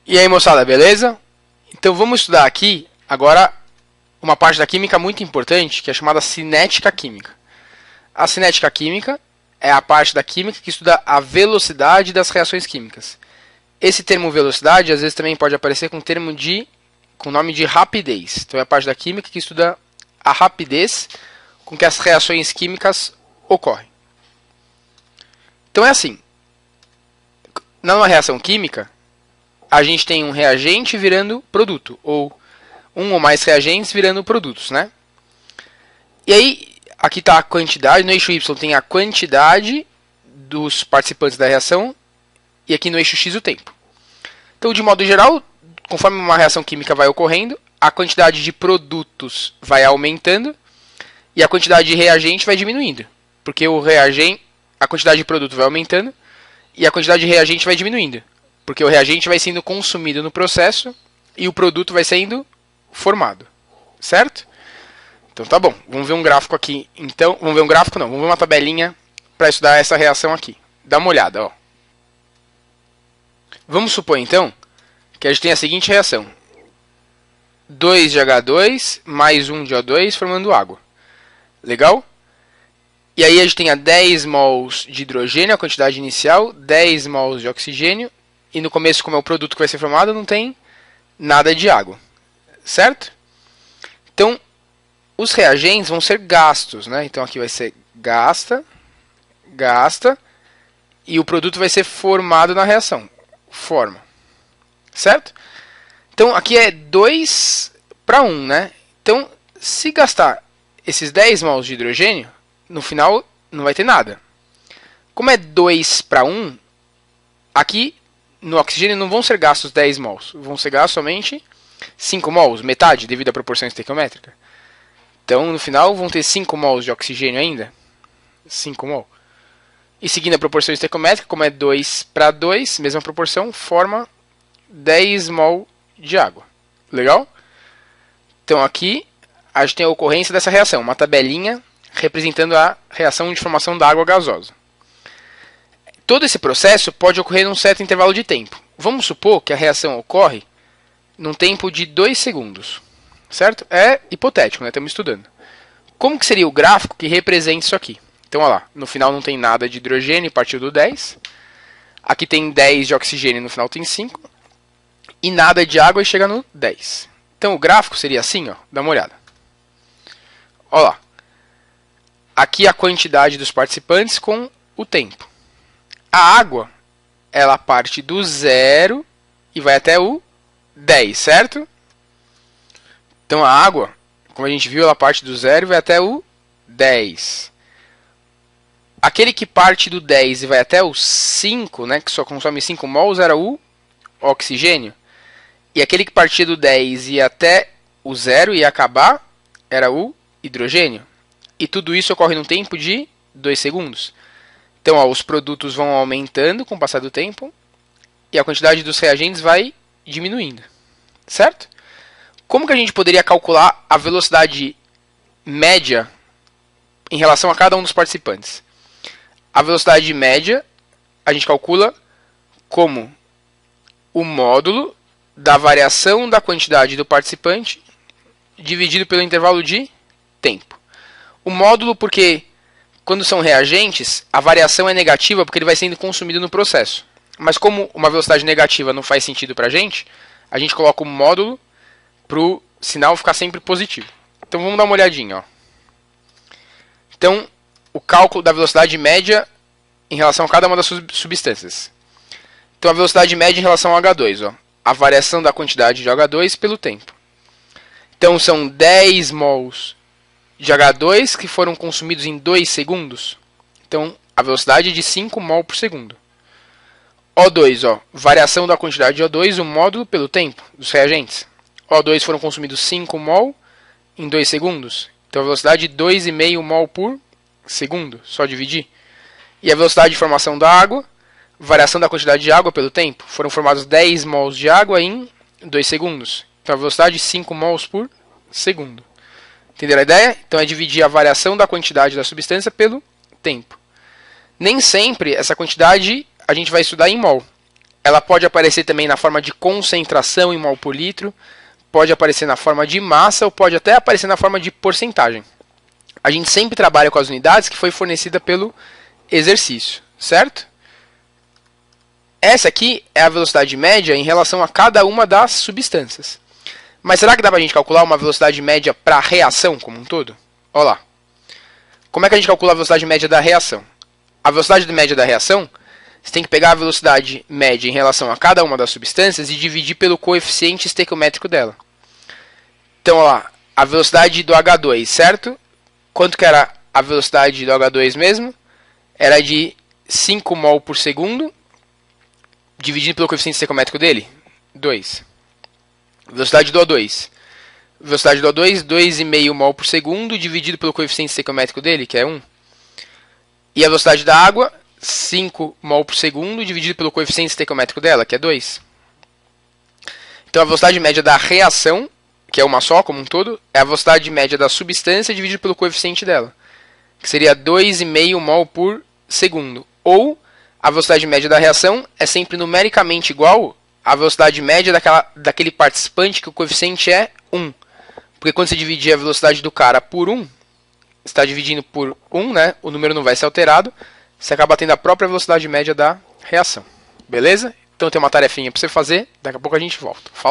E aí, moçada, beleza? Então vamos estudar aqui agora uma parte da química muito importante, que é chamada cinética química. A cinética química é a parte da química que estuda a velocidade das reações químicas. Esse termo velocidade às vezes também pode aparecer com o nome de rapidez. Então é a parte da química que estuda a rapidez com que as reações químicas ocorrem. Então é assim, numa reação química, a gente tem um reagente virando produto, ou um ou mais reagentes virando produtos, né? E aí, aqui está a quantidade, no eixo Y tem a quantidade dos participantes da reação, e aqui no eixo X o tempo. Então, de modo geral, conforme uma reação química vai ocorrendo, a quantidade de produtos vai aumentando, e a quantidade de reagente vai diminuindo. Porque a quantidade de produto vai aumentando, e a quantidade de reagente vai diminuindo. Porque o reagente vai sendo consumido no processo e o produto vai sendo formado. Certo? Então tá bom. Vamos ver um gráfico aqui. Então, vamos ver um gráfico não. Vamos ver uma tabelinha para estudar essa reação aqui. Dá uma olhada, ó. Vamos supor então que a gente tem a seguinte reação. 2 de H2 mais 1 de O2 formando água. Legal? E aí a gente tem a 10 mols de hidrogênio, a quantidade inicial, 10 mols de oxigênio. E no começo, como é o produto que vai ser formado, não tem nada de água. Certo? Então, os reagentes vão ser gastos, né? Então aqui vai ser gasta, e o produto vai ser formado na reação. Forma. Certo? Então aqui é 2 para 1, né? Então, se gastar esses 10 mols de hidrogênio, no final não vai ter nada. Como é 2 para 1, aqui no oxigênio não vão ser gastos 10 mols, vão ser gastos somente 5 mols, metade devido à proporção estequiométrica. Então, no final, vão ter 5 mols de oxigênio ainda. 5 mol. E seguindo a proporção estequiométrica, como é 2 para 2, mesma proporção, forma 10 mol de água. Legal? Então, aqui, a gente tem a ocorrência dessa reação, uma tabelinha representando a reação de formação da água gasosa. Todo esse processo pode ocorrer num certo intervalo de tempo. Vamos supor que a reação ocorre num tempo de 2 segundos. Certo? É hipotético, né? Estamos estudando. Como que seria o gráfico que representa isso aqui? Então, olha lá. No final não tem nada de hidrogênio, partiu do 10. Aqui tem 10 de oxigênio, no final tem 5. E nada de água e chega no 10. Então, o gráfico seria assim, ó. Dá uma olhada. Olha lá. Aqui a quantidade dos participantes com o tempo. A água, ela parte do 0 e vai até o 10, certo? Então a água, como a gente viu, ela parte do 0 e vai até o 10. Aquele que parte do 10 e vai até o 5, né, que só consome 5 mols, era o oxigênio. E aquele que partia do 10 e ia até o 0 e ia acabar, era o hidrogênio. E tudo isso ocorre num tempo de 2 segundos. Então, ó, os produtos vão aumentando com o passar do tempo e a quantidade dos reagentes vai diminuindo. Certo? Como que a gente poderia calcular a velocidade média em relação a cada um dos participantes? A velocidade média a gente calcula como o módulo da variação da quantidade do participante dividido pelo intervalo de tempo. O módulo porque quando são reagentes, a variação é negativa porque ele vai sendo consumido no processo. Mas como uma velocidade negativa não faz sentido para a gente coloca o módulo para o sinal ficar sempre positivo. Então vamos dar uma olhadinha. Ó. Então, o cálculo da velocidade média em relação a cada uma das substâncias. Então a velocidade média em relação ao H2. Ó. A variação da quantidade de H2 pelo tempo. Então são 10 mols de H2 que foram consumidos em 2 segundos. Então, a velocidade é de 5 mol por segundo. O2, ó, variação da quantidade de O2, o módulo pelo tempo dos reagentes. O2 foram consumidos 5 mol em 2 segundos. Então, a velocidade de 2,5 mol por segundo, só dividir. E a velocidade de formação da água, variação da quantidade de água pelo tempo. Foram formados 10 mols de água em 2 segundos. Então, a velocidade de 5 mols por segundo. Entenderam a ideia? Então é dividir a variação da quantidade da substância pelo tempo. Nem sempre essa quantidade a gente vai estudar em mol. ela pode aparecer também na forma de concentração em mol por litro, pode aparecer na forma de massa ou pode até aparecer na forma de porcentagem. A gente sempre trabalha com as unidades que foi fornecida pelo exercício, certo? Essa aqui é a velocidade média em relação a cada uma das substâncias. Mas será que dá para a gente calcular uma velocidade média para a reação como um todo? Olha lá. Como é que a gente calcula a velocidade média da reação? A velocidade média da reação, você tem que pegar a velocidade média em relação a cada uma das substâncias e dividir pelo coeficiente estequiométrico dela. Então, olha lá, a velocidade do H2, certo? Quanto que era a velocidade do H2 mesmo? Era de 5 mol por segundo, dividido pelo coeficiente estequiométrico dele, 2. Velocidade do O2. Velocidade do O2, 2,5 mol por segundo, dividido pelo coeficiente estequiométrico dele, que é 1. E a velocidade da água, 5 mol por segundo, dividido pelo coeficiente estequiométrico dela, que é 2. Então a velocidade média da reação, que é uma só como um todo, é a velocidade média da substância dividida pelo coeficiente dela, que seria 2,5 mol por segundo. Ou a velocidade média da reação é sempre numericamente igual à velocidade média daquele participante que o coeficiente é 1. Porque quando você dividir a velocidade do cara por 1, você está dividindo por 1, né? O número não vai ser alterado. Você acaba tendo a própria velocidade média da reação. Beleza? Então tem uma tarefinha para você fazer. Daqui a pouco a gente volta. Falou!